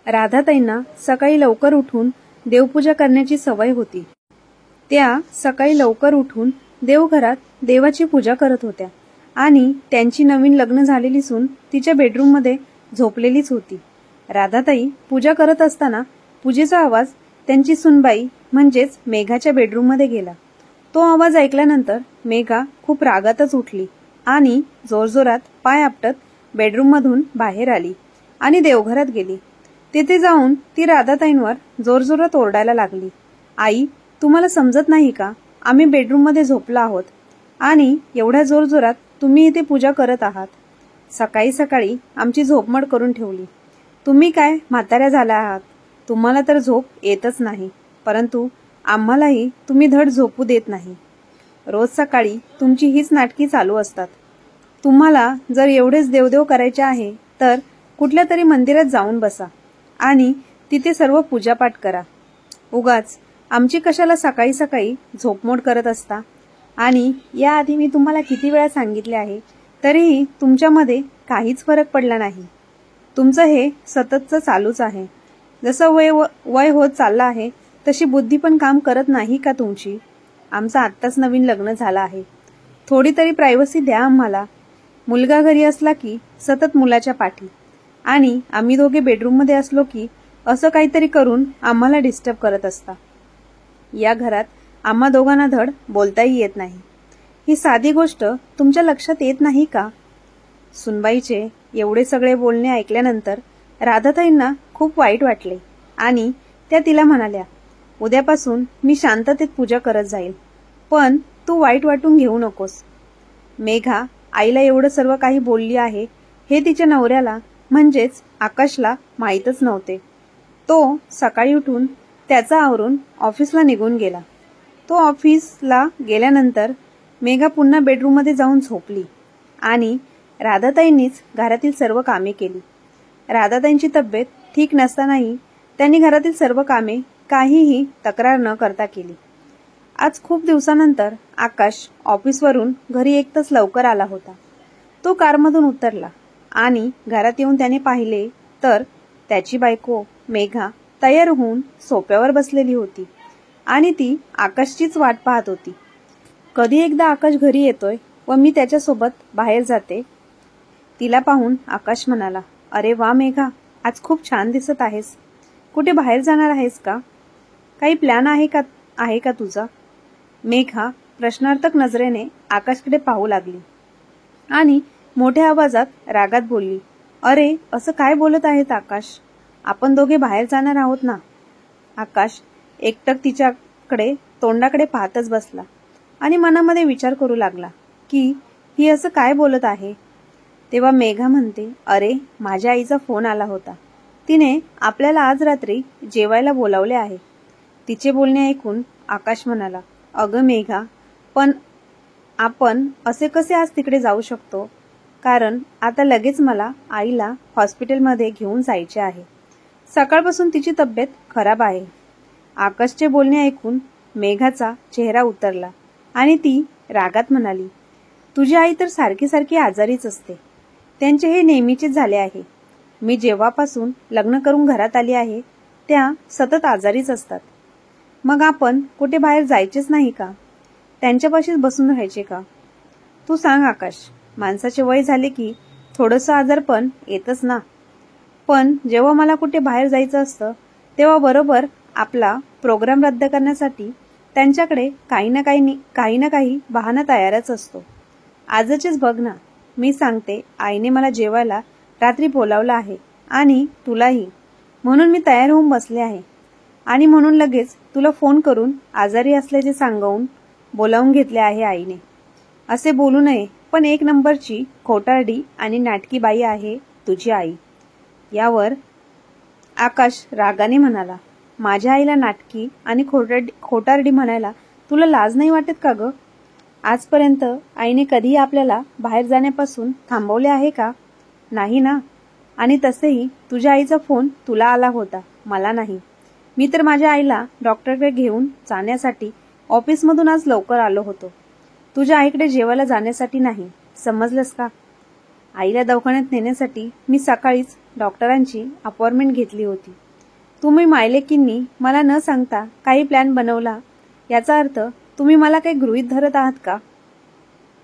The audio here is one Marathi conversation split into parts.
राधाताईंना सकाळी लवकर उठून देवपूजा करण्याची सवय होती. त्या सकाळी लवकर उठून देवघरात देवाची पूजा करत होत्या आणि त्यांची नवीन लग्न झालेली सून तिच्या बेडरूममध्ये झोपलेलीच होती. राधाताई पूजा करत असताना पूजेचा आवाज त्यांची सूनबाई म्हणजेच मेघाच्या बेडरूममध्ये गेला. तो आवाज ऐकल्यानंतर मेघा खूप रागातच उठली आणि जोरजोरात पाय आपटत बेडरूममधून बाहेर आली आणि देवघरात गेली. तिथे जाऊन ती राधाताईंवर जोरजोरात ओरडायला लागली. आई, तुम्हाला समजत नाही का? आम्ही बेडरूममध्ये झोपलो आहोत आणि एवढ्या जोरजोरात तुम्ही इथे पूजा करत आहात. सकाळी सकाळी आमची झोपमोड करून ठेवली. तुम्ही काय म्हाताऱ्या झाल्या आहात? तुम्हाला तर झोप येतच नाही, परंतु आम्हालाही तुम्ही धड झोपू देत नाही. रोज सकाळी तुमची हीच नाटकी चालू असतात. तुम्हाला जर एवढेच देवदेव करायचे आहे तर कुठल्या तरी मंदिरात जाऊन बसा आणि तिथे सर्व पूजापाठ करा. उगाच आमची कशाला सकाळी सकाळी झोपमोड करत असता. आणि याआधी मी तुम्हाला किती वेळा सांगितले आहे, तरीही तुमच्यामध्ये काहीच फरक पडला नाही. तुमचं हे सततचं चालूच आहे. जसं वय होत चाललं आहे तशी बुद्धी पण काम करत नाही का तुमची? आमचं आत्ताच नवीन लग्न झालं आहे. थोडी तरी प्रायव्हसी द्या आम्हाला. मुलगा घरी असला की सतत मुलाच्या पाठी आणि आम्ही दोघे बेडरूममध्ये असलो की असं काहीतरी करून आम्हाला डिस्टर्ब करत असता. या घरात आम्हा दोघांना धड बोलताही येत नाही. ही साधी गोष्ट तुमच्या लक्षात येत नाही का? सुनबाईचे एवढे सगळे बोलणे ऐकल्यानंतर राधाताईंना खूप वाईट वाटले आणि त्या तिला म्हणाल्या, उद्यापासून मी शांततेत पूजा करत जाईल, पण तू वाईट वाटून घेऊ नकोस. मेघा आईला एवढं सर्व काही बोलली आहे हे तिच्या नवऱ्याला म्हणजेच आकाशला माहीतच नव्हते. तो सकाळी उठून त्याचा आवरून ऑफिसला निघून गेला. तो ऑफिसला गेल्यानंतर मेघा पुन्हा बेडरूममध्ये जाऊन झोपली आणि राधाताईंनीच घरातील सर्व कामे केली. राधाताईंची तब्येत ठीक नसतानाही त्यांनी घरातील सर्व कामे काहीही तक्रार न करता केली. आज खूप दिवसानंतर आकाश ऑफिसवरून घरी एक तास लवकर आला होता. तो कारमधून उतरला आणि घरात येऊन त्याने पाहिले तर त्याची बायको मेघा तयार होऊन सोफ्यावर बसलेली होती आणि ती आकाशचीच वाट पाहत होती. कधी एकदा आकाश घरी येतोय व मी त्याच्यासोबत बाहेर जाते. तिला पाहून आकाश म्हणाला, अरे वा मेघा, आज खूप छान दिसत आहेस. कुठे बाहेर जाणार आहेस का? काही प्लॅन आहे का तुझा? मेघा प्रश्नार्थक नजरेने आकाशकडे पाहू लागली आणि मोठ्या आवाजात रागात बोलली, अरे असं काय बोलत आहेत आकाश? आपण दोघे बाहेर जाणार आहोत ना. आकाश एकटक तिच्याकडे तोंडाकडे पाहतच बसला आणि मनामध्ये विचार करू लागला की ही असं काय बोलत आहे. तेव्हा मेघा म्हणते, अरे माझ्या आईचा फोन आला होता. तिने आपल्याला आज रात्री जेवायला बोलावले आहे. तिचे बोलणे ऐकून आकाश म्हणाला, अगं मेघा, पण आपण असे कसे आज तिकडे जाऊ शकतो? कारण आता लगेच मला आईला हॉस्पिटलमध्ये घेऊन जायचे आहे. सकाळपासून तिची तब्येत खराब आहे. आकाशचे बोलणे ऐकून मेघाचा चेहरा उतरला आणि ती रागात म्हणाली, तुझी आई तर सारखी सारखी आजारीच असते. त्यांचे हे नेहमीचेच झाले आहे. मी जेव्हापासून लग्न करून घरात आली आहे त्या सतत आजारीच असतात. मग आपण कुठे बाहेर जायचेच नाही का? त्यांच्यापाशीच बसून राहायचे का? तू सांग आकाश, माणसाचे वय झाले की थोडंसं आजारपण येतच ना. पण जेव्हा मला कुठे बाहेर जायचं असतं तेव्हा बरोबर आपला प्रोग्राम रद्द करण्यासाठी त्यांच्याकडे काही ना काही बहाणा तयारच असतो. आजचेच बघ ना, मी सांगते आईने मला जेवायला रात्री बोलावलं आहे आणि तुलाही, म्हणून मी तयार होऊन बसले आहे आणि म्हणून लगेच तुला फोन करून आजारी असल्याचे सांगून बोलावून घेतले आहे आईने. असे बोलू नये, पण एक नंबरची खोटारडी आणि नाटकी बाई आहे तुझी आई. यावर आकाश रागाने म्हणाला, माझ्या आईला नाटकी आणि खोटारडी म्हणायला तुला लाज नाही वाटत का ग? आजपर्यंत आईने कधीही आपल्याला बाहेर जाण्यापासून थांबवले आहे का? नाही ना. आणि तसेही तुझ्या आईचा फोन तुला आला होता, मला नाही. मी तर माझ्या आईला डॉक्टरकडे घेऊन जाण्यासाठी ऑफिसमधून आज लवकर आलो होतो, तुझ्या आईकडे जेवायला जाण्यासाठी नाही. समजलंस का? आईला दवाखान्यात नेण्यासाठी मी सकाळीच डॉक्टरांची अपॉइंटमेंट घेतली होती. तुम्ही मायलेकींनी मला न सांगता काही प्लॅन बनवला, याचा अर्थ तुम्ही मला काही गृहीत धरत आहात का?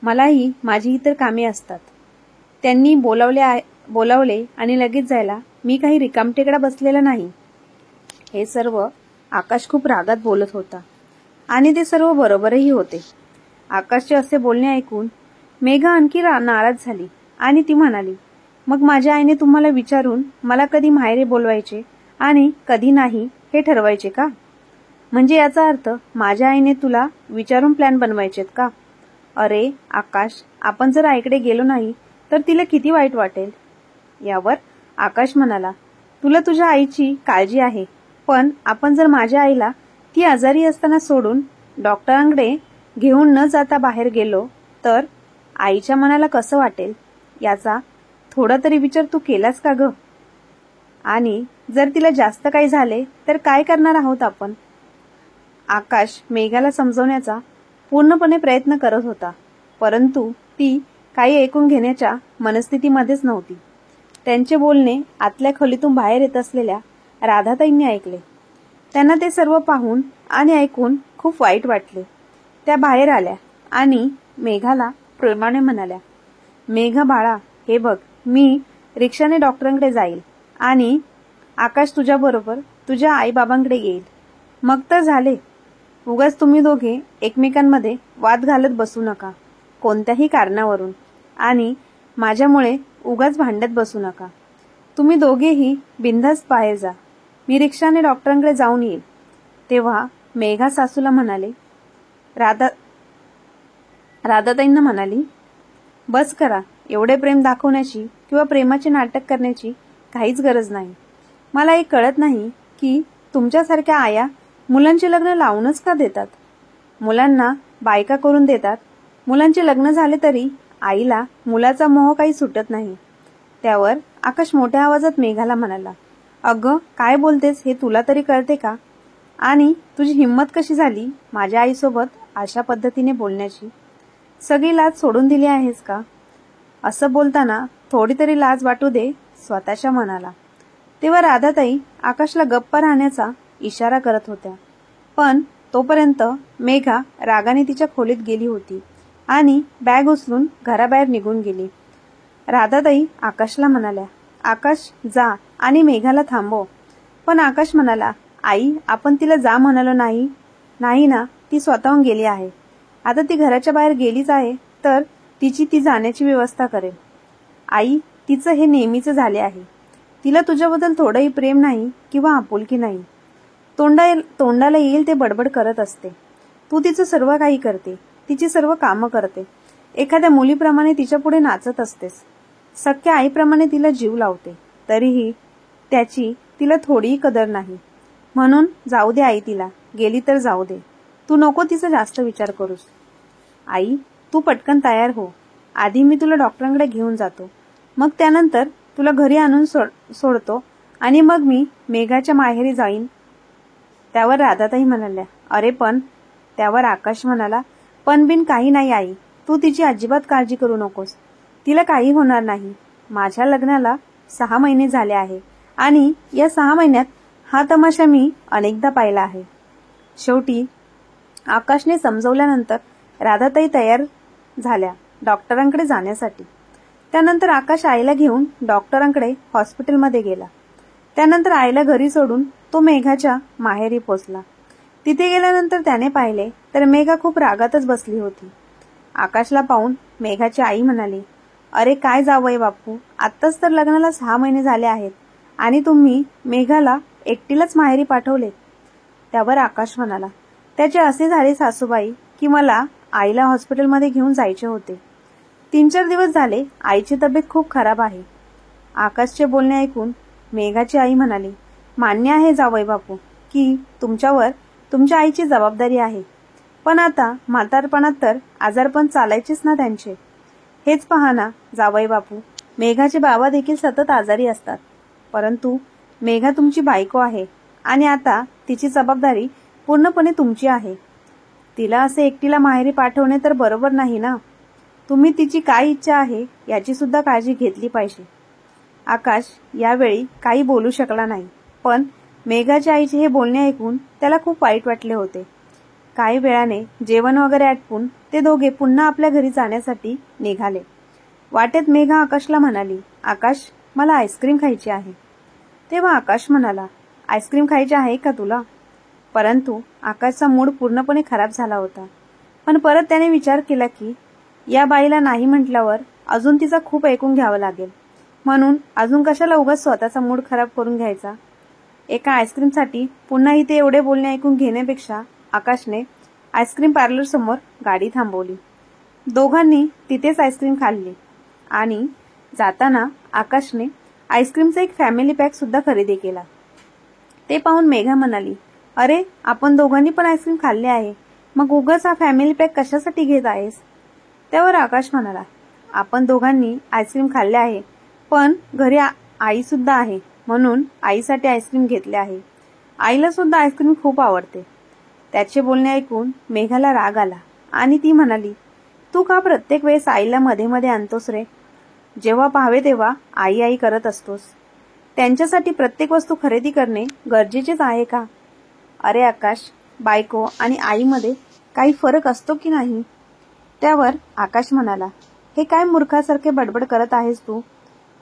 मलाही माझी इतर कामे असतात. त्यांनी बोलावले आणि लगेच जायला मी काही रिकामटेकडा बसलेला नाही. हे सर्व आकाश खूप रागात बोलत होता आणि ते सर्व बरोबरही होते. आकाशचे असे बोलणे ऐकून मेघा आणखी नाराज झाली आणि ती म्हणाली, मग माझ्या आईने तुम्हाला विचारून मला कधी माहेरी बोलवायचे आणि कधी नाही हे ठरवायचे का? म्हणजे याचा अर्थ माझ्या आईने तुला विचारून प्लॅन बनवायचेत का? अरे आकाश, आपण जर आईकडे गेलो नाही तर तिला किती वाईट वाटेल. यावर आकाश म्हणाला, तुला तुझ्या आईची काळजी आहे, पण आपण जर माझ्या आईला ती आजारी असताना सोडून डॉक्टरांकडे घेऊन न जाता बाहेर गेलो तर आईच्या मनाला कसं वाटेल याचा थोडा तरी विचार तू केलास का ग? आणि जर तिला जास्त काही झाले तर काय करणार आहोत आपण? आकाश मेघाला समजवण्याचा पूर्णपणे प्रयत्न करत होता, परंतु ती काही ऐकून घेण्याच्या मनस्थितीमध्येच नव्हती. त्यांचे बोलणे आतल्या खोलीतून बाहेर येत असलेल्या राधाताईंनी ऐकले. त्यांना ते सर्व पाहून आणि ऐकून खूप वाईट वाटले. त्या बाहेर आल्या आणि मेघाला प्रेमाने म्हणाल्या, मेघा बाळा, हे बघ, मी रिक्षाने डॉक्टरांकडे जाईल आणि आकाश तुझ्याबरोबर तुझ्या आईबाबांकडे येईल. मग तर झाले. उगाच तुम्ही दोघे एकमेकांमध्ये वाद घालत बसू नका कोणत्याही कारणावरून, आणि माझ्यामुळे उगाच भांडत बसू नका. तुम्ही दोघेही बिनधास्त बाहेर जा. मी रिक्षाने डॉक्टरांकडे जाऊन येईल. तेव्हा मेघा सासूला म्हणाले, राधाताईंना म्हणाली, बस करा. एवढे प्रेम दाखवण्याची किंवा प्रेमाचे नाटक करण्याची काहीच गरज नाही. मला हे कळत नाही की तुमच्यासारख्या आया मुलांचे लग्न लावूनच का देतात? मुलांना बायका करून देतात. मुलांचे लग्न झाले तरी आईला मुलाचा मोह काही सुटत नाही. त्यावर आकाश मोठ्या आवाजात मेघाला म्हणाला, अगं काय बोलतेस हे तुला तरी कळते का? आणि तुझी हिंमत कशी झाली माझ्या आईसोबत अशा पद्धतीने बोलण्याची? सगळी लाज सोडून दिली आहेस का? असं बोलताना थोडी तरी लाज वाटू दे स्वतःच्या मनाला. तेव्हा राधाताई आकाशला गप्प राहण्याचा इशारा करत होत्या, पण तोपर्यंत मेघा रागाने तिच्या खोलीत गेली होती आणि बॅग उचलून घराबाहेर निघून गेली. राधाताई आकाशला म्हणाल्या, आकाश जा आणि मेघाला थांबव. पण आकाश म्हणाला, आई, आपण तिला जा म्हणालो नाही ना, ती स्वतःहून गेली आहे. आता ती घराच्या बाहेर गेलीच आहे तर ती जाण्याची व्यवस्था करेल. आई, तिचं हे नेहमीच झाले आहे. तिला तुझ्याबद्दल थोडंही प्रेम नाही किंवा आपुलकी नाही. तोंडाला येईल ते बडबड करत असते. तू तिचं सर्व काही करते, तिची सर्व कामं करते. एखाद्या मुलीप्रमाणे तिच्या पुढे नाचत असतेस. सख्या आईप्रमाणे तिला जीव लावते, तरीही त्याची तिला थोडीही कदर नाही. म्हणून जाऊ दे आई, तिला गेली तर जाऊ दे. तू नको तिचा जास्त विचार करूस. आई, तू पटकन तयार हो. आधी मी तुला डॉक्टरांकडे घेऊन जातो, मग त्यानंतर तुला घरी आणून सोडतो आणि मग मी मेघाच्या माहेरी जाईन. त्यावर राधाताई म्हणाल्या, अरे पण. त्यावर आकाश म्हणाला, पण बिन काही नाही आई, तू तिची अजिबात काळजी करू नकोस. तिला काही होणार नाही. माझ्या लग्नाला 6 महिने झाले आहे आणि या 6 महिन्यात हा तमाशा मी अनेकदा पाहिला आहे. शेवटी आकाशने समजवल्यानंतर राधाताई तयार झाल्या डॉक्टरांकडे जाण्यासाठी. त्यानंतर आकाश आईला घेऊन डॉक्टरांकडे हॉस्पिटलमध्ये गेला. त्यानंतर आईला घरी सोडून तो मेघाच्या माहेरी पोचला. तिथे गेल्यानंतर त्याने पाहिले तर मेघा खूप रागातच बसली होती. आकाशला पाहून मेघाची आई म्हणाली, अरे काय जावई बापू, आत्ताच तर लग्नाला 6 महिने झाले आहेत आणि तुम्ही मेघाला एकटीलाच माहेरी पाठवले. त्यावर आकाश म्हणाला, त्याचे असे झाले सासूबाई की मला आईला हॉस्पिटलमध्ये घेऊन जायचे होते. 3-4 दिवस झाले आईची तब्येत खूप खराब आहे. आकाशचे बोलणे ऐकून मेघाची आई म्हणाली, मान्य आहे जावई बापू की तुमच्यावर तुमच्या आईची जबाबदारी आहे, पण आता म्हातारपणात तर आजारपण चालायचेच ना त्यांचे. हेच पहा ना जावई बापू, मेघाचे बाबा देखील सतत आजारी असतात, परंतु मेघा तुमची बायको आहे आणि आता तिची जबाबदारी पूर्णपणे तुमची आहे. तिला असे एकटीला माहेरी पाठवणे तर बरोबर नाही ना. तुम्ही तिची काय इच्छा आहे याची सुद्धा काळजी घेतली पाहिजे. आकाश यावेळी काही बोलू शकला नाही, पण मेघाच्या आईचे हे बोलणे ऐकून त्याला खूप वाईट वाटले होते. काही वेळाने जेवण वगैरे आटपून ते दोघे पुन्हा आपल्या घरी जाण्यासाठी निघाले. वाटेत मेघा आकाशला म्हणाली, आकाश, मला आईस्क्रीम खायची आहे. तेव्हा आकाश म्हणाला, आईस्क्रीम खायची आहे का तुला? परंतु आकाशचा मूड पूर्णपणे खराब झाला होता. पण परत त्याने विचार केला की या बाईला नाही म्हटल्यावर अजून तिचा खूप ऐकून घ्यावं लागेल, म्हणून अजून कशाला उगाच स्वतःचा मूड खराब करून घ्यायचा. एका आईस्क्रीमसाठी पुन्हा इथे एवढे बोलणे ऐकून घेण्यापेक्षा आकाशने आईस्क्रीम पार्लर समोर गाडी थांबवली. दोघांनी तिथेच आईस्क्रीम खाल्ली आणि जाताना आकाशने आईस्क्रीमचा एक फॅमिली पॅक सुद्धा खरेदी केला. ते पाहून मेघा म्हणाली, अरे, आपण दोघांनी पण आईस्क्रीम खाल्ले आहे, मग उगाच हा फॅमिली पॅक कशासाठी घेत आहेस? त्यावर आकाश म्हणाला, आपण दोघांनी आईस्क्रीम खाल्ले आहे, पण घरी आई सुद्धा आहे, म्हणून आईसाठी आईस्क्रीम घेतले आहे. आईला सुद्धा आईस्क्रीम खूप आवडते. त्याचे बोलणे ऐकून मेघाला राग आला आणि ती म्हणाली, तू का प्रत्येक वेळेस आईला मध्ये मध्ये आणतोस रे? जेव्हा पाहावे तेव्हा आई आई करत असतोस. त्यांच्यासाठी प्रत्येक वस्तू खरेदी करणे गरजेचेच आहे का? अरे आकाश, बायको आणि आईमध्ये काही फरक असतो की नाही? त्यावर आकाश म्हणाला, हे काय मूर्खासारखे बडबड करत आहेस तू?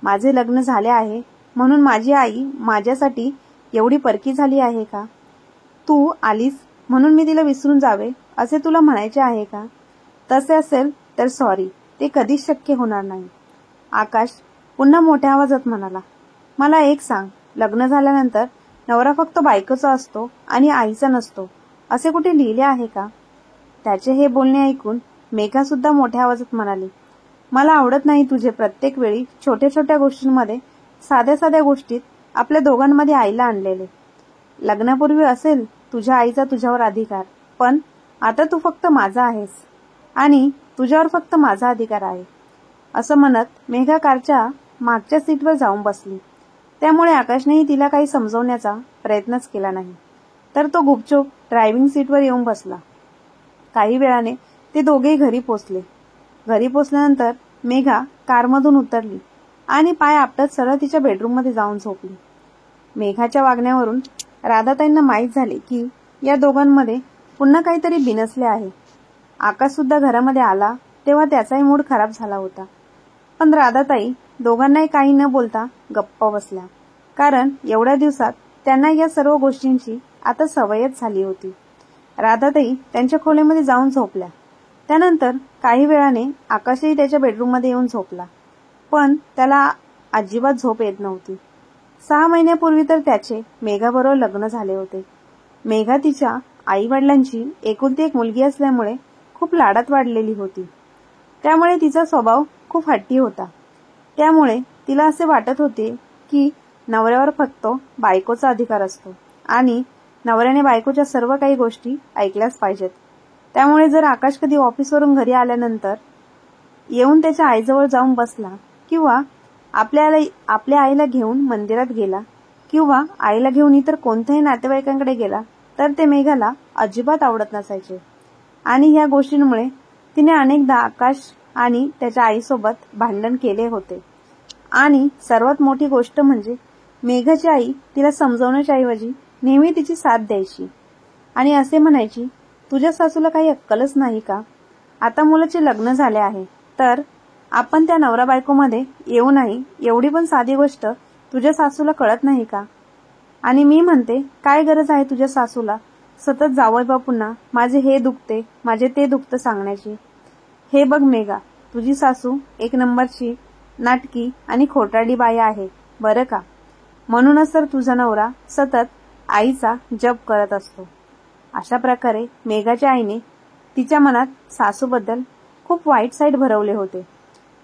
माझे लग्न झाले आहे म्हणून माझी आई माझ्यासाठी एवढी परकी झाली आहे का? तू आलीस म्हणून मी तिला विसरून जावे असे तुला म्हणायचे आहे का? तसे असेल तर सॉरी, ते कधीच शक्य होणार नाही. आकाश पुन्हा मोठ्या आवाजात म्हणाला, मला एक सांग, लग्न झाल्यानंतर नवरा फक्त बायकोचा असतो आणि आईचा नसतो असे कुठे लिहिले आहे का? त्याचे हे बोलणे ऐकून मेघा सुद्धा मोठ्या आवाजात म्हणाली, मला आवडत नाही तुझे प्रत्येक वेळी छोट्या छोट्या गोष्टींमध्ये, साध्या साध्या गोष्टीत आपल्या दोघांमध्ये आईला आणलेले. लग्नापूर्वी असेल तुझ्या आईचा तुझ्यावर अधिकार, पण आता तू फक्त माझा आहेस आणि तुझ्यावर फक्त माझा अधिकार आहे. असं म्हणत मेघा कारच्या मागच्या सीटवर जाऊन बसली. त्यामुळे आकाशनेही तिला काही समजवण्याचा प्रयत्नच केला नाही, तर तो गुपचूप ड्रायव्हिंग सीटवर येऊन बसला. काही वेळाने ते दोघेही घरी पोचले. घरी पोचल्यानंतर मेघा कारमधून उतरली आणि पाय आपटत सरळ तिच्या बेडरूममध्ये जाऊन झोपली. मेघाच्या वागण्यावरून राधाताईंना माहीत झाले की या दोघांमध्ये पुन्हा काहीतरी बिनसले आहे. आकाश सुद्धा घरामध्ये आला तेव्हा त्याचाही मूड खराब झाला होता. पण राधाताई दोघांनाही काही न बोलता गप्प बसल्या, कारण एवढ्या दिवसात त्यांना या सर्व गोष्टींची आता सवयच झाली होती. राधाताई त्यांच्या खोलीमध्ये जाऊन झोपल्या. त्यानंतर काही वेळाने आकाशही त्याच्या बेडरूममध्ये येऊन झोपला, पण त्याला अजिबात झोप येत नव्हती. 6 महिन्यापूर्वी तर त्याचे मेघाबरोबर लग्न झाले होते. मेघा तिच्या आई वडिलांची एकुलती एक मुलगी असल्यामुळे खूप लाडात वाढलेली होती. त्यामुळे तिचा स्वभाव खूप हट्टी होता. त्यामुळे तिला असे वाटत होते की नवऱ्यावर फक्त बायकोचा अधिकार असतो आणि नवऱ्याने बायकोच्या सर्व काही गोष्टी ऐकल्याच पाहिजेत. त्यामुळे जर आकाश कधी ऑफिसवरून घरी आल्यानंतर येऊन त्याच्या आईजवळ जाऊन बसला किंवा आपल्या आईला घेऊन मंदिरात गेला किंवा आईला घेऊन इतर कोणत्याही नातेवाईकांकडे गेला तर ते मेघाला अजिबात आवडत नसायचे. आणि ह्या गोष्टींमुळे तिने अनेकदा आकाश आणि त्याच्या आईसोबत भांडण केले होते. आणि सर्वात मोठी गोष्ट म्हणजे मेघाची आई तिला समजवण्याच्या ऐवजी नेहमी तिची साथ द्यायची आणि असे म्हणायची, तुझ्या सासूला काही अक्कलच नाही का? आता मुलाचे लग्न झाले आहे तर आपण त्या नवरा बायकोमध्ये येऊ नाही, एवढी पण साधी गोष्ट तुझ्या सासूला कळत नाही का? आणि मी म्हणते, काय गरज आहे तुझ्या सासूला सतत जावई बापूंना माझे हे दुखते, माझे ते दुखते सांगण्याची? हे बघ मेघा, तुझी सासू एक नंबरची नाटकी आणि खोटारडी बाई आहे बरं का. म्हणूनच तर तुझा नवरा सतत आईचा जप करत असतो. अशा प्रकारे मेघाच्या आईने तिच्या मनात सासूबद्दल खूप वाईट साईड भरवले होते.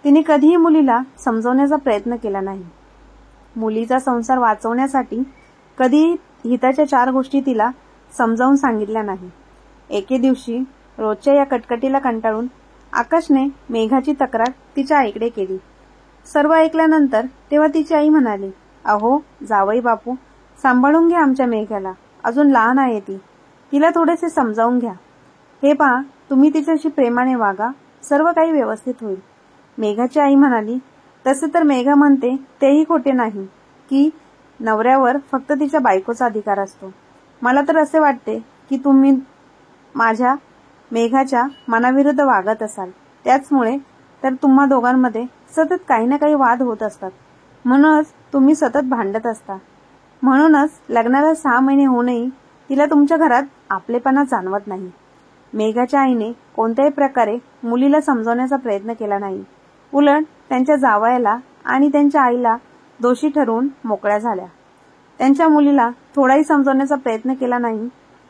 तिने कधीही मुलीला समजवण्याचा प्रयत्न केला नाही. मुलीचा संसार वाचवण्यासाठी कधीही हिताच्या 4 गोष्टी तिला समजावून सांगितल्या नाही. एके दिवशी रोजच्या या कटकटीला कंटाळून आकाशने मेघाची तक्रार तिच्या आईकडे केली. सर्व ऐकल्यानंतर तेव्हा तिची आई म्हणाली, अहो जावई बापू, सांभाळून घ्या आमच्या मेघाला, अजून लहान आहे ती, तिला थोडेसे समजावून घ्या. हे पहा, तुम्ही तिच्याशी प्रेमाने वागा, सर्व काही व्यवस्थित होईल. मेघाची आई म्हणाली, तसे तर मेघा म्हणते तेही खोटे नाही की नवऱ्यावर फक्त तिच्या बायकोचा अधिकार असतो. मला तर असे वाटते की तुम्ही माझ्या मेघाच्या मनाविरुद्ध वागत असाल. त्याचमुळे तर तुम्हा दोघांमध्ये सतत काही ना काही वाद होत असतात. म्हणूनच तुम्ही सतत भांडत असता. म्हणूनच लग्नाला 6 महिने होऊनही तिला तुमच्या घरात आपलेपणा जाणवत नाही. मेघाच्या आईने कोणत्याही प्रकारे मुलीला समजावण्याचा प्रयत्न केला नाही. उलट त्यांच्या जावयाला आणि त्यांच्या आईला दोषी ठरवून मोकळ्या झाल्या. त्यांच्या मुलीला थोडाही समजावण्याचा प्रयत्न केला नाही.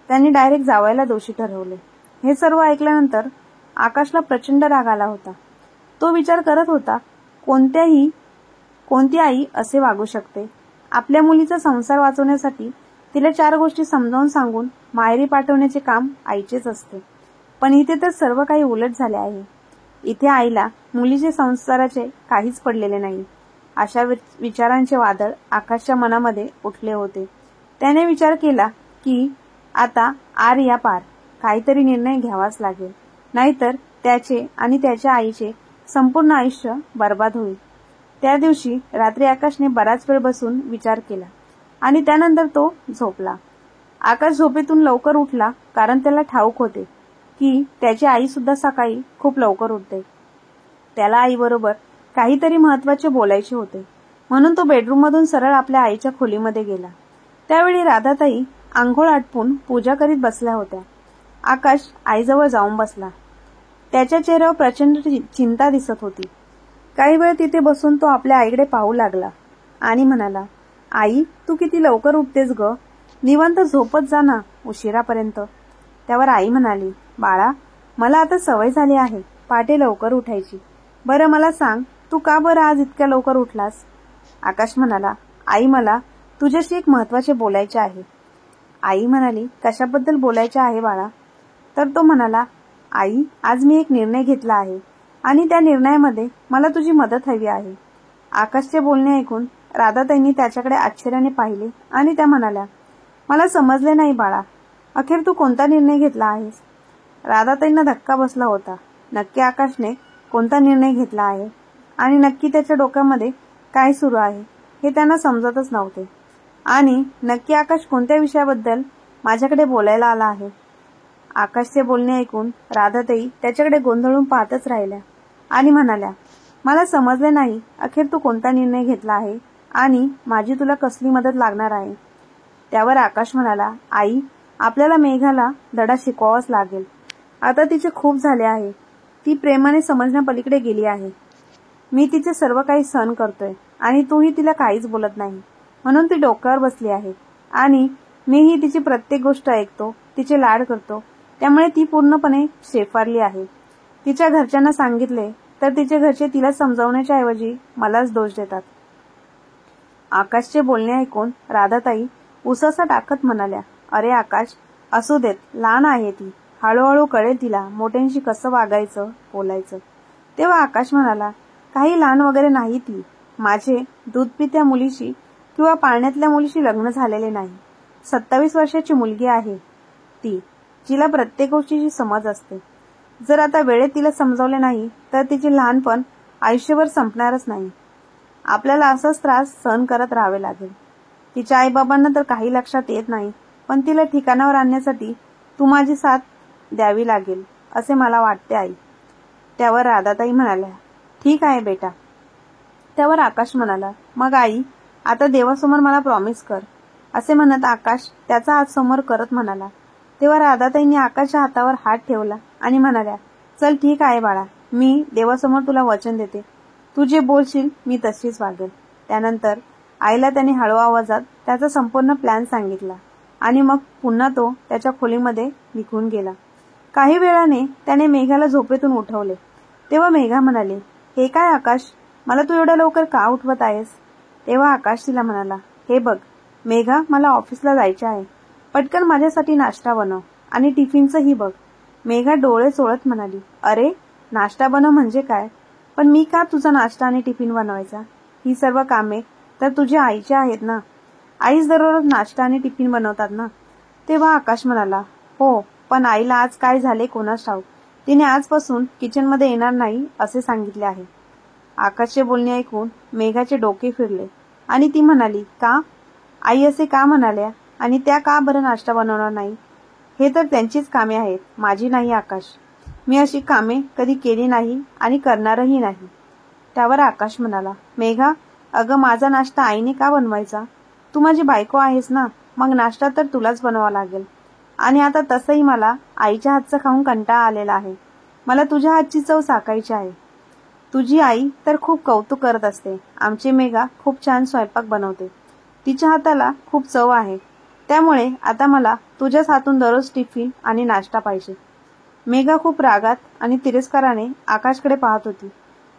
त्यांनी डायरेक्ट जावयाला दोषी ठरवले. हे सर्व ऐकल्यानंतर आकाशला प्रचंड राग आला होता. तो विचार करत होता, कोणती आई असे वागू शकते. आपल्या मुलीचा संसार वाचवण्यासाठी तिला 4 गोष्टी समजावून सांगून माहेरी पाठवण्याचे काम आईचेच असते. पण इथे तर सर्व काही उलट झाले आहे. इथे आईला मुलीचे संसाराचे काहीच पडलेले नाही. अशा विचारांचे वादळ आकाशच्या मनामध्ये उठले होते. त्याने विचार केला की आता आर या पार काहीतरी निर्णय घ्यावाच लागेल, नाहीतर त्याचे आणि त्याच्या आईचे संपूर्ण आयुष्य बर्बाद होईल. त्या दिवशी रात्री आकाशने बराच वेळ बसून विचार केला आणि त्यानंतर तो झोपला. आकाश झोपेतून लवकर उठला कारण त्याला ठाऊक होते की त्याची आई सुद्धा सकाळी खूप लवकर उठते. त्याला आईबरोबर काहीतरी महत्त्वाचे बोलायचे होते. म्हणून तो बेडरूममधून सरळ आपल्या आईच्या खोलीमध्ये गेला. त्यावेळी राधाताई आंघोळ आटपून पूजा करीत बसल्या होत्या. आकाश आईजवळ जाऊन बसला. त्याच्या चेहऱ्यावर प्रचंड चिंता दिसत होती. काही वेळ तिथे बसून तो आपल्या आईकडे पाहू लागला आणि म्हणाला, आई, तू किती लवकर उठतेस ग. निवांत झोपत जा ना उशिरापर्यंत. त्यावर आई म्हणाली, बाळा, मला आता सवय झाली आहे पहाटे लवकर उठायची. बरं मला सांग, तू का बरं आज इतक्या लवकर उठलास? आकाश म्हणाला, आई, मला तुझ्याशी एक महत्त्वाचे बोलायचे आहे. आई म्हणाली, कशाबद्दल बोलायचे आहे बाळा? तर तो म्हणाला, आई, आज मी एक निर्णय घेतला आहे आणि त्या निर्णयामध्ये मला तुझी मदत हवी आहे. आकाशचे बोलणे ऐकून राधाताईंनी त्याच्याकडे आश्चर्याने पाहिले आणि त्या म्हणाल्या, मला समजले नाही बाळा, अखेर तू कोणता निर्णय घेतला आहेस? राधाताईंना धक्का बसला होता. नक्की आकाशने कोणता निर्णय घेतला आहे आणि नक्की त्याच्या डोक्यामध्ये काय सुरू आहे हे त्यांना समजतच नव्हते. आणि नक्की आकाश कोणत्या विषयाबद्दल माझ्याकडे बोलायला आला आहे? आकाशचे बोलणे ऐकून राधाताई त्याच्याकडे गोंधळून पाहतच राहिल्या आणि म्हणाल्या, मला समजले नाही अखेर तू कोणता निर्णय घेतला आहे आणि माझी तुला कसली मदत लागणार आहे? त्यावर आकाश म्हणाला, आई, आपल्याला मेघाला धडा शिकवावाच लागेल. आता तिचे खूप झाले आहे. ती प्रेमाने समजण्यापलीकडे गेली आहे. मी तिचे सर्व काही सहन करतोय आणि तूही तिला काहीच बोलत नाही. म्हणून ती डोक्यावर बसली आहे आणि मीही तिची प्रत्येक गोष्ट ऐकतो, तिचे लाड करतो. त्यामुळे ती पूर्णपणे शेफारली आहे. तिच्या घरच्यांना सांगितले तर तिचे घरचे तिला समजावण्याच्या ऐवजी मलाच दोष देतात. आकाशचे बोलणे ऐकून राधाताई उसासा टाकत म्हणाल्या, अरे आकाश, असू देत, लहान आहे ती. हळूहळू कळेल तिला मोठ्यांशी कसं वागायचं, बोलायचं. तेव्हा आकाश म्हणाला, काही लहान वगैरे नाही ती. माझे दूध पित्या मुलीशी किंवा पाळण्यातल्या मुलीशी लग्न झालेले नाही. 27 वर्षाची मुलगी आहे ती, जिला प्रत्येक गोष्टीची समज असते. जर आता वेळेत तिला समजावले नाही तर तिचे लहानपण आयुष्यभर संपणारच नाही. आपल्याला असाच त्रास सहन करत राहावे लागेल. तिच्या आईबाबांना तर काही लक्षात येत नाही, पण तिला ठिकाणावर आणण्यासाठी तू माझी साथ द्यावी लागेल असे मला वाटते आई. त्यावर राधाताई म्हणाल्या, ठीक आहे बेटा. त्यावर आकाश म्हणाला, मग आई, आता देवासमोर मला प्रॉमिस कर. असे म्हणत आकाश त्याचा हात समोर करत म्हणाला. तेव्हा राधाताईंनी आकाशच्या हातावर हात ठेवला आणि म्हणाल्या, चल ठीक आहे बाळा, मी देवासमोर तुला वचन देते. तू जे बोलशील मी तशीच वागेल. त्यानंतर आईला त्याने हळू आवाजात त्याचा संपूर्ण प्लॅन सांगितला आणि मग पुन्हा तो त्याच्या खोलीमध्ये निघून गेला. काही वेळाने त्याने मेघाला झोपेतून उठवले. तेव्हा मेघा म्हणाली, हे काय आकाश, मला तू एवढ्या लवकर का उठवत आहेस? तेव्हा आकाश तिला म्हणाला, हे बघ मेघा, मला ऑफिसला जायचे आहे. पटकन माझ्यासाठी नाश्ता बनव आणि टिफिनचंही बघ. मेघा डोळे चोळत म्हणाली, अरे नाश्ता बनव म्हणजे काय? पण मी का तुझा नाश्ता आणि टिफिन बनवायचा? ही सर्व कामे तर तुझ्या आईची आहेत ना. आईच दररोज नाश्ता आणि टिफिन बनवतात ना. तेव्हा आकाश म्हणाला, हो, पण आईला आज काय झाले कोणास ठाऊक. तिने आजपासून किचनमध्ये येणार नाही असे सांगितले आहे. आकाशचे बोलणे ऐकून मेघाचे डोके फिरले आणि ती म्हणाली, का? आई असे का म्हणाल्या आणि त्या का बरं नाश्ता बनवणार नाही? हे तर त्यांचीच कामे आहेत, माझी नाही आकाश. मी अशी कामे कधी केली नाही आणि करणारही नाही. त्यावर आकाश म्हणाला, मेघा, अगं माझा नाश्ता आईने का बनवायचा? तू माझी बायको आहेस ना, मग नाश्ता तर तुलाच बनवावा लागेल. आणि आता तसंही मला आईच्या हातचं खाऊन कंटाळा आलेला आहे. मला तुझ्या हातची चव चाखायची आहे. तुझी आई तर खूप कौतुक करत असते. आमची मेघा खूप छान स्वयंपाक बनवते. तिच्या हाताला खूप चव आहे. त्यामुळे आता मला तुझ्याच हातून दररोज टिफिन आणि नाश्ता पाहिजे. मेघा खूप रागात आणि तिरस्काराने आकाशकडे पाहत होती.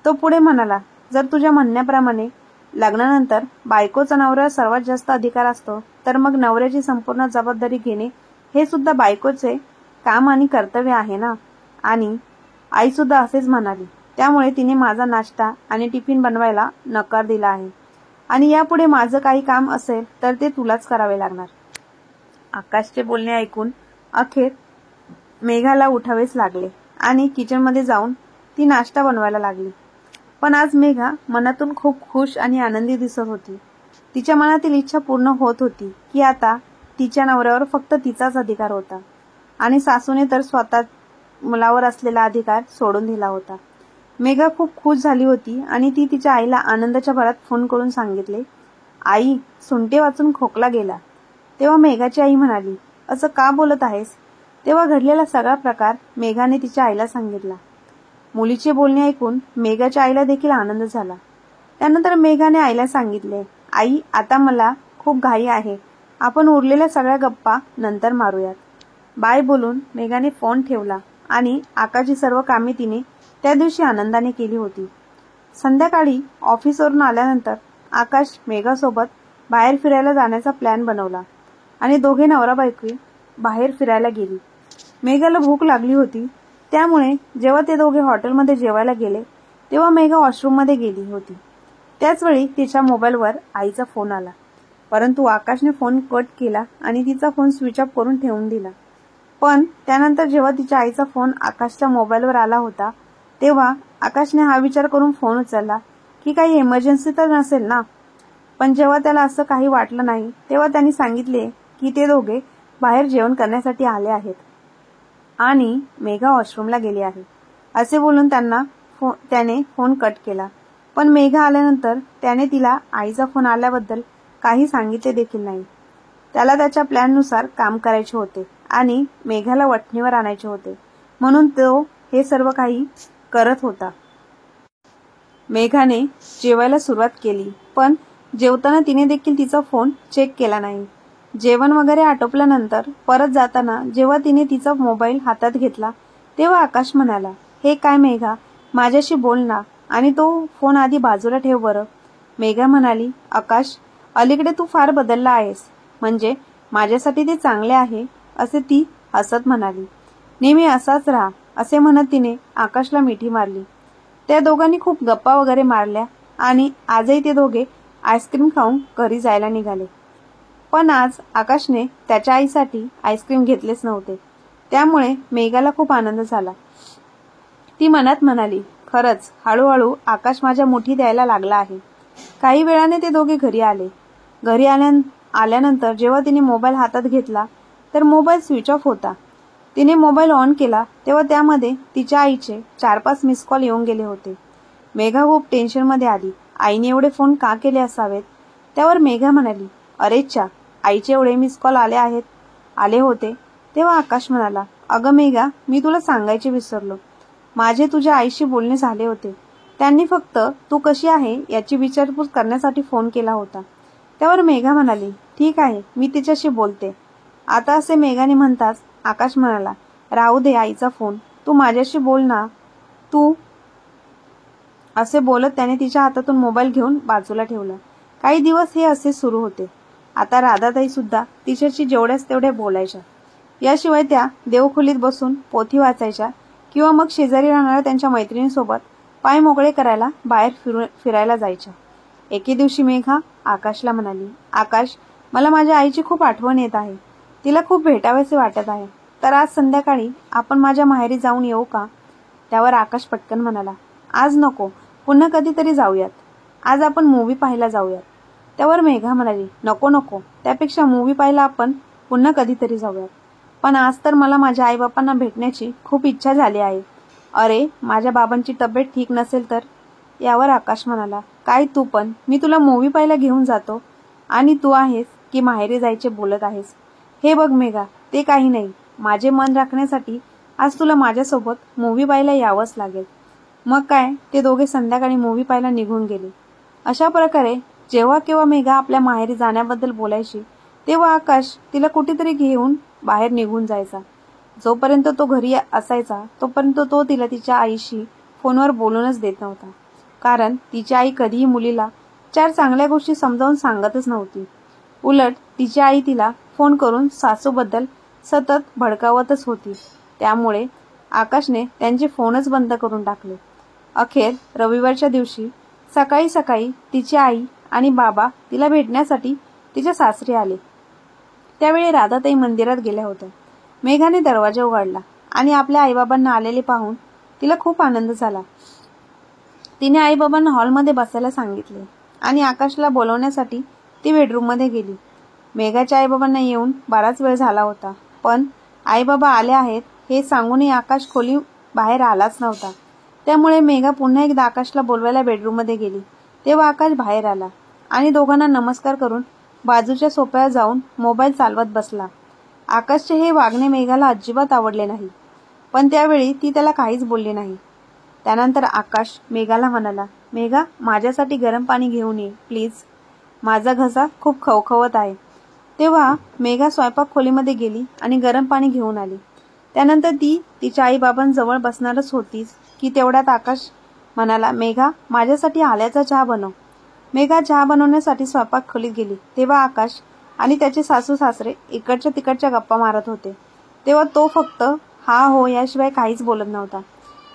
तो पुढे म्हणाला, जर तुझ्या म्हणण्याप्रमाणे लग्नानंतर बायकोचा नवऱ्यावर सर्वात जास्त अधिकार असतो, तर मग नवऱ्याची संपूर्ण जबाबदारी घेणे हे सुद्धा बायकोचे काम आणि कर्तव्य आहे ना. आणि आई सुद्धा असेच म्हणाली. त्यामुळे तिने माझा नाश्ता आणि टिफिन बनवायला नकार दिला आहे. आणि यापुढे माझं काही काम असेल तर ते तुलाच करावे लागणार. आकाशचे बोलणे ऐकून अखेर मेघाला उठावेच लागले आणि किचनमध्ये जाऊन ती नाश्ता बनवायला लागली. पण आज मेघा मनातून खूप खुश आणि आनंदी दिसत होती. तिच्या मनातील इच्छा पूर्ण होत होती की आता तिच्या नवऱ्यावर फक्त तिचाच अधिकार होता आणि सासूने तर स्वतः मुलावर असलेला अधिकार सोडून दिला होता. मेघा खूप खुश झाली होती आणि ती तिच्या आईला आनंदाच्या भरात फोन करून सांगितले, आई, सुंटे वाचून खोकला गेला. तेव्हा मेघाची आई म्हणाली, असं का बोलत आहेस? तेव्हा घडलेला सगळा प्रकार मेघाने तिच्या आईला सांगितला. मुलीचे बोलणे ऐकून मेघाच्या आईला देखील आनंद झाला. त्यानंतर मेघाने आईला सांगितले, आई, आता मला खूप घाई आहे. आपण उरलेल्या सगळ्या गप्पा नंतर मारूयात. बाय बोलून मेघाने फोन ठेवला आणि आकाशची सर्व कामे तिने त्या दिवशी आनंदाने केली होती. संध्याकाळी ऑफिसवरून आल्यानंतर आकाश मेघासोबत बाहेर फिरायला जाण्याचा प्लॅन बनवला आणि दोघे नवरा बायको बाहेर फिरायला गेली. मेघाला भूक लागली होती. त्यामुळे जेव्हा ते दोघे हॉटेलमध्ये जेवायला गेले तेव्हा मेघा वॉशरूममध्ये गेली होती. त्याचवेळी तिच्या मोबाईलवर आईचा फोन आला. परंतु आकाशने फोन कट केला आणि तिचा फोन स्विच ऑफ करून ठेवून दिला. पण त्यानंतर जेव्हा तिच्या आईचा फोन आकाशच्या मोबाईलवर आला होता तेव्हा आकाशने हा विचार करून फोन उचलला की काही इमर्जन्सी तर नसेल ना. पण जेव्हा त्याला असं काही वाटलं नाही तेव्हा त्यांनी सांगितले की ते दोघे बाहेर जेवण करण्यासाठी आले आहेत आणि मेघा वॉशरूमला गेली आहे. असे बोलून त्याने फोन कट केला. पण मेघा आल्यानंतर त्याने तिला आईचा फोन आल्याबद्दल काही सांगितले देखील नाही. त्याला त्याच्या प्लॅननुसार काम करायचे होते आणि मेघाला वठणीवर आणायचे होते, म्हणून तो हे सर्व काही करत होता. मेघाने जेवायला सुरुवात केली, पण जेवताना तिने देखील तिचा फोन चेक केला नाही. जेवण वगैरे आटोपल्यानंतर परत जाताना जेव्हा तिने तिचा मोबाईल हातात घेतला तेव्हा आकाश म्हणाला, हे काय मेघा, माझ्याशी बोल ना आणि तो फोन आधी बाजूला ठेव बरं. मेघा म्हणाली, आकाश, अलीकडे तू फार बदलला आहेस. म्हणजे माझ्यासाठी ते चांगले आहे असे ती हसत म्हणाली. नेहमी असाच राहा असे म्हणत तिने आकाशला मिठी मारली. त्या दोघांनी खूप गप्पा वगैरे मारल्या आणि आजही ते दोघे आईस्क्रीम खाऊन घरी जायला निघाले. पण आज आकाशने त्याच्या आईसाठी आईस्क्रीम घेतलेच नव्हते. त्यामुळे मेघाला खूप आनंद झाला. ती मनात म्हणाली, खरंच हळूहळू आकाश माझ्या मुठीत यायला लागला आहे. काही वेळाने ते दोघे घरी आले. घरी आल्यानंतर जेव्हा तिने मोबाईल हातात घेतला तर मोबाईल स्विच ऑफ होता. तिने मोबाईल ऑन केला तेव्हा त्यामध्ये तिच्या आईचे 4-5 मिस कॉल येऊन गेले होते. मेघा खूप टेन्शनमध्ये आली. आईने एवढे फोन का केले असावेत? त्यावर मेघा म्हणाली, अरेच्छा, आईचे एवढे मिस कॉल आले होते. तेव्हा आकाश म्हणाला, अगं मेघा, मी तुला सांगायचे विसरलो. माझे तुझ्या आईशी बोलणे झाले होते. त्यांनी फक्त तू कशी आहे याची विचारपूस करण्यासाठी फोन केला होता. त्यावर मेघा म्हणाली, ठीक आहे, मी तिच्याशी बोलते. आता असे मेघाने म्हणताच आकाश म्हणाला, राहू दे आईचा फोन, तू माझ्याशी बोल ना तू. असे बोलत त्याने तिच्या हातातून मोबाईल घेऊन बाजूला ठेवला. काही दिवस हे असे सुरू होते. आता राधाताई सुद्धा तिच्याशी जेवढ्याच तेवढ्या बोलायच्या. याशिवाय त्या देवखोलीत बसून पोथी वाचायच्या किंवा मग शेजारी राहणाऱ्या त्यांच्या मैत्रिणींसोबत पाय मोकळे करायला बाहेर फिरायला जायच्या. एके दिवशी मेघा आकाशला म्हणाली, आकाश, मला माझ्या आईची खूप आठवण येत आहे. तिला खूप भेटावेसे वाटत आहे. तर आज संध्याकाळी आपण माझ्या माहेरी जाऊन येऊ का? त्यावर आकाश पटकन म्हणाला, आज नको, पुन्हा कधीतरी जाऊयात. आज आपण मूवी पाहायला जाऊयात. त्यावर मेघा म्हणाली, नको नको, त्यापेक्षा मूवी पाहायला आपण पुन्हा कधीतरी जाऊयात. पण आज तर मला माझ्या आईबापांना भेटण्याची खूप इच्छा झाली आहे. अरे, माझ्या बाबांची तब्येत ठीक नसेल तर? यावर आकाश म्हणाला, काय तू पण? मी तुला मूवी पाहायला घेऊन जातो आणि तू आहेस की माहेरी जायचे बोलत आहेस? हे बघ मेघा, ते काही नाही. माझे मन राखण्यासाठी आज तुला माझ्यासोबत मूवी पाहायला यावंच लागेल. मग काय, ते दोघे संध्याकाळी मूवी पाहायला निघून गेले. अशा प्रकारे जेव्हा केव्हा मेघा आपल्या माहेरी जाण्याबद्दल बोलायची तेव्हा आकाश तिला कुठेतरी घेऊन बाहेर निघून जायचा. जोपर्यंत तो घरी असायचा तोपर्यंत तो तिला तिच्या आईशी फोनवर बोलूनच देत नव्हता. कारण तिची आई कधीही मुलीला 4 चांगल्या गोष्टी समजावून सांगतच नव्हती. उलट तिची आई तिला फोन करून सासूबद्दल सतत भडकावतच होती. त्यामुळे आकाशने त्यांचे फोनच बंद करून टाकले. अखेर रविवारच्या दिवशी सकाळी सकाळी तिची आई आणि बाबा तिला भेटण्यासाठी तिच्या सासरी आले. त्यावेळी राधाताई मंदिरात गेल्या होत्या. मेघाने दरवाजा उघडला आणि आपल्या आईबाबांना आलेले पाहून तिला खूप आनंद झाला. तिने आईबाबांना हॉलमध्ये बसायला सांगितले आणि आकाशला बोलवण्यासाठी ती बेडरूममध्ये गेली. मेघाच्या आईबाबांना येऊन बराच वेळ झाला होता, पण आईबाबा आले आहेत हे सांगूनही आकाश खोली बाहेर आलाच नव्हता. त्यामुळे मेघा पुन्हा एकदा आकाशला बोलवायला बेडरूममध्ये गेली. तेव्हा आकाश बाहेर आला आणि दोघांना नमस्कार करून बाजूच्या सोफ्यावर जाऊन मोबाईल चालवत बसला. आकाशचे हे वागणे मेघाला अजिबात आवडले नाही, पण त्यावेळी ती त्याला काहीच बोलली नाही. त्यानंतर आकाश मेघाला म्हणाला, मेघा, माझ्यासाठी गरम पाणी घेऊन ये प्लीज. माझा घसा खूप खवखवत आहे. तेव्हा मेघा स्वयंपाक खोलीमध्ये गेली आणि गरम पाणी घेऊन आली. त्यानंतर ती तिच्या आईबाबांजवळ बसणारच होतीच की तेवढ्यात आकाश म्हणाला, मेघा, माझ्यासाठी आल्याचा चहा बनव. मेघा चहा बनवण्यासाठी स्वयंपाक खोलीत गेली. तेव्हा आकाश आणि त्याचे सासू सासरे इकडच्या तिकडच्या गप्पा मारत होते. तेव्हा तो फक्त हा हो याशिवाय काहीच बोलत नव्हता.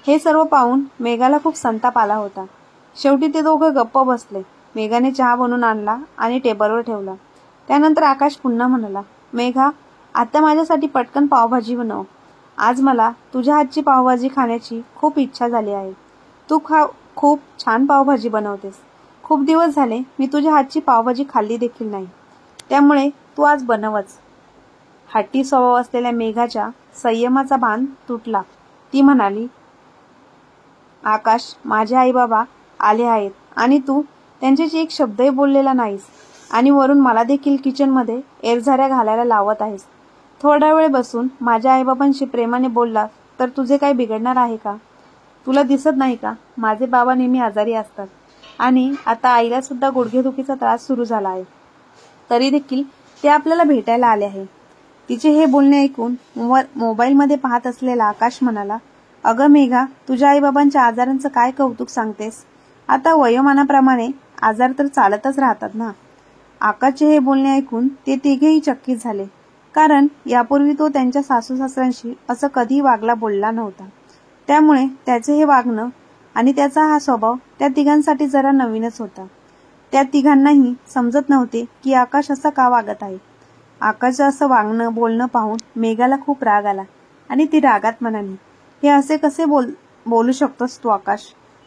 हे सर्व पाहून मेघाला खूप संताप आला होता. शेवटी ते दोघं गप्प बसले. मेघाने चहा बनवून आणला आणि टेबलवर ठेवला. त्यानंतर आकाश पुन्हा म्हणाला, मेघा, आता माझ्यासाठी पटकन पावभाजी बनव. आज मला तुझ्या हातची पावभाजी खाण्याची खूप इच्छा झाली आहे. तू खूप छान पावभाजी बनवतेस. खूप दिवस झाले मी तुझ्या हातची पावभाजी खाल्ली देखील नाही. त्यामुळे तू आज बनवच. हट्टी स्वभाव असलेल्या मेघाच्या संयमाचा बांध तुटला. ती म्हणाली, आकाश, माझे आई बाबा आले आहेत आणि तू त्यांच्याशी एक शब्दही बोललेला नाहीस आणि वरून मला देखील किचनमध्ये एरझाऱ्या घालायला लावत आहेस. थोडा वेळ बसून माझ्या आईबाबांशी प्रेमाने बोलला तर तुझे काही बिघडणार आहे का? तुला दिसत नाही का, माझे बाबा नेहमी आजारी असतात आणि आता आईला सुद्धा गुडघेदुखीचा त्रास सुरू झाला आहे. तरी देखील ते आपल्याला भेटायला आले आहे. तिचे हे बोलणे ऐकून मोबाईलमध्ये पाहत असलेला आकाश म्हणाला, अगं मेघा, तुझ्या आईबाबांच्या आजारांचं काय कौतुक सांगतेस? आता वयोमानाप्रमाणे आजार तर चालतच राहतात ना. आकाशचे हे बोलणे ऐकून ते तिघेही चकित झाले. कारण यापूर्वी तो त्यांच्या सासू सासऱ्यांशी असं कधीही वागला बोलला नव्हता. त्यामुळे त्याचे हे वागणं आणि त्याचा हा स्वभाव त्या तिघांसाठी जरा नवीनच होता. त्या तिघांनाही समजत नव्हते की आकाश असा का वागत आहे. आकाशचं असं वागणं बोलणं पाहून मेघाला खूप राग आला आणि ती रागात म्हणाली, हे असे कसे बोलू शकतोस तू आकाश?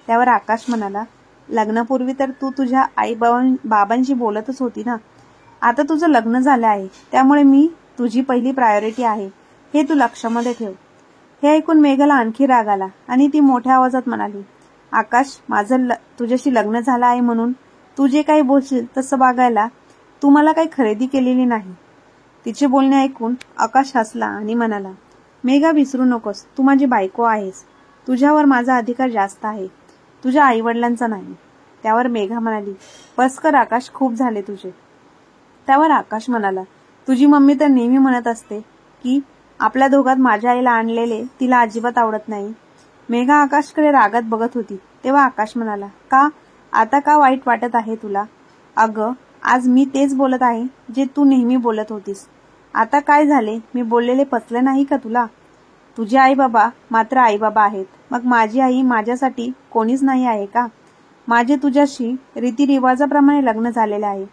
त्यावर आकाश म्हणाला, लग्नापूर्वी तर तू तुझ्या आई बाबांशी बोलतच होती ना. आता तुझं लग्न झालं आहे त्यामुळे मी तुझी पहिली प्रायोरिटी आहे हे तू लक्षामध्ये ठेव. हे ऐकून मेघाला आणखी राग आला आणि ती मोठ्या आवाजात म्हणाली, आकाश, माझं तुझ्याशी लग्न झालं आहे म्हणून तू जे काही बोलशील तसं वागायला तू मला काही खरेदी केलेली नाही. तिचे बोलणे ऐकून आकाश हसला आणि म्हणाला, मेघा, विसरू नकोस, तू माझी बायको आहेस. तुझ्यावर माझा अधिकार जास्त आहे, तुझ्या आईवडिलांचा नाही. त्यावर मेघा म्हणाली, बस कर आकाश, खूप झाले तुझे. त्यावर आकाश म्हणाला, तुझी मम्मी तर नेहमी म्हणत असते की आपल्या दोघात माझ्या आईला आणलेले तिला अजिबात आवडत नाही. मेघा आकाशकडे रागात बघत होती. तेव्हा आकाश म्हणाला, का? आता का वाईट वाटत आहे तुला? अगं, आज मी तेच बोलत आहे जे तू नेहमी बोलत होतीस. आता काय झाले, मी बोललेले पचले नाही का तुला? तुझे आई बाबा मात्र आई बाबा आहेत, मग माझी आई माझ्यासाठी कोणीच नाही आहे का? माझे तुझ्याशी रीतिरिवाजाप्रमाणे लग्न झालेले आहे.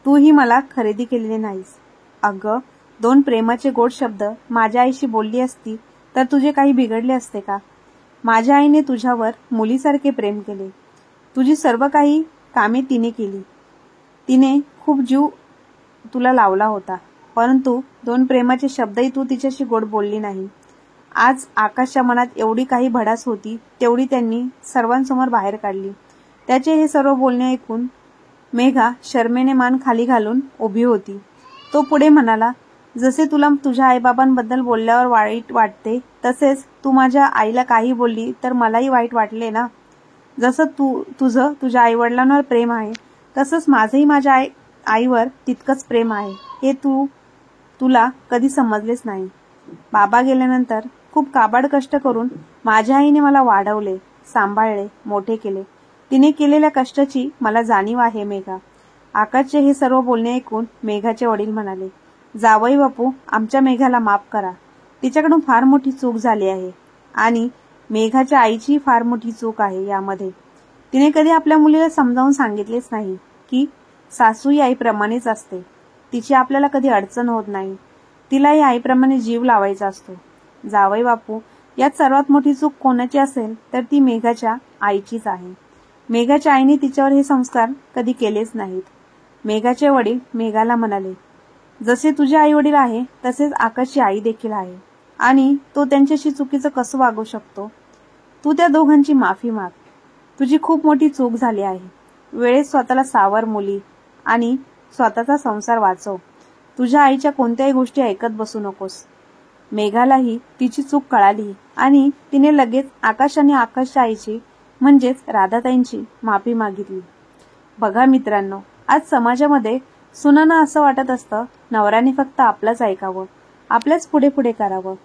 तूही मला खरेदी केलेली नाहीस. अगं, 2 प्रेमाचे गोड शब्द माझ्या आईशी बोलली असती तर तुझे काही बिघडले असते का? माझ्या आईने तुझ्यावर मुलीसारखे प्रेम केले. तुझी सर्व काही कामे तिने केली. तिने खूप जीव तुला लावला होता, परंतु 2 प्रेमाचे शब्दही तू तिच्याशी गोड बोलली नाही. आज आकाशच्या मनात एवढी काही भडास होती तेवढी त्यांनी सर्वांसमोर बाहेर काढली. त्याचे हे सर्व बोलणे ऐकून मेघा शरमेने मान खाली घालून उभी होती. तो पुढे म्हणाला, जसे तुला तुझ्या आईबाबांबद्दल बोलल्यावर वाईट वाटते, तसेच तू माझ्या आईला काही बोलली तर मलाही वाईट वाटले ना. जसं तुझं तुझ्या आईवडिलांवर प्रेम आहे, तसंच माझंही माझ्या आईवर तितकंच प्रेम आहे. हे तुला कधी समजलेच नाही. बाबा गेल्यानंतर खूप काबाड कष्ट करून माझ्या आईने मला वाढवले, सांभाळले, मोठे केले. तिने केलेल्या कष्टाची मला जाणीव आहे मेघा. आकाशचे हे सर्व बोलणे ऐकून मेघाचे वडील म्हणाले, जावई बापू, आमच्या मेघाला माफ करा. तिच्याकडून फार मोठी चूक झाली आहे आणि मेघाच्या आईची फार मोठी चूक आहे यामध्ये. तिने कधी आपल्या मुलीला समजावून सांगितलेच नाही की सासू ही आईप्रमाणेच असते. तिची आपल्याला कधी अडचण होत नाही. तिलाही आईप्रमाणे जीव लावायचा असतो. जावई बापू, यात सर्वात मोठी चूक कोणाची असेल तर ती मेघाच्या आईचीच आहे. मेघाच्या आईने तिच्यावर हे संस्कार कधी केलेच नाहीत. मेघाचे वडील मेघाला म्हणाले, जसे तुझे आई वडील आहे तसेच आकाशची आई देखील आहे आणि तो त्यांच्याशी चुकीचं कसं वागू शकतो. तू त्या दोघांची माफी माग. तुझी खूप मोठी चूक झाली आहे. वेळेत स्वतःला सावर मुली आणि स्वतःचा संसार वाचव. तुझ्या आईच्या कोणत्याही गोष्टी ऐकत बसू नकोस. मेघालाही तिची चूक कळाली आणि तिने लगेच आकाश आणि आकाशच्या आईची म्हणजेच राधाताईंची माफी मागितली. बघा मित्रांनो, आज समाजामध्ये सुनांना असं वाटत असतं नवऱ्याने फक्त आपलंच ऐकावं, आपल्याच पुढे पुढे करावं,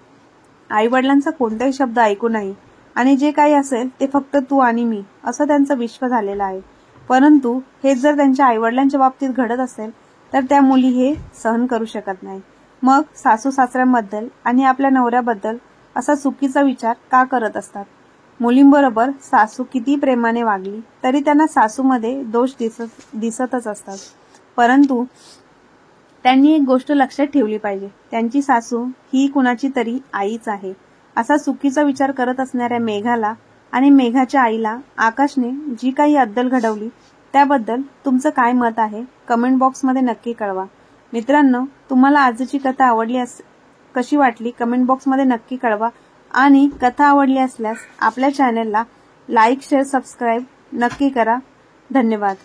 आई वडिलांचा कोणताही शब्द ऐकू नये आणि जे काही असेल ते फक्त तू आणि मी असं त्यांचं विश्व झालेलं आहे. परंतु हे जर त्यांच्या आईवडिलांच्या बाबतीत घडत असेल तर त्या मुली हे सहन करू शकत नाही. मग सासू सासऱ्यांबद्दल आणि आपल्या नवऱ्याबद्दल असा चुकीचा विचार का करत असतात. मुलींबरोबर सासू किती प्रेमाने वागली तरी त्यांना सासूमध्ये दोष दिसतच असतात. परंतु त्यांनी एक गोष्ट लक्षात ठेवली पाहिजे, त्यांची सासू ही कुणाची तरी आईच आहे. असा चुकीचा विचार करत असणाऱ्या मेघाला आणि मेघाच्या आईला आकाशने जी काही अद्दल घडवली त्याबद्दल तुमचं काय मत आहे कमेंट बॉक्समध्ये नक्की कळवा. मित्रांनो, तुम्हाला आजची कथा कशी वाटली कमेंट बॉक्समध्ये नक्की कळवा आणि कथा आवडली असल्यास आपल्या चॅनलला लाईक, शेअर, सबस्क्राईब नक्की करा. धन्यवाद.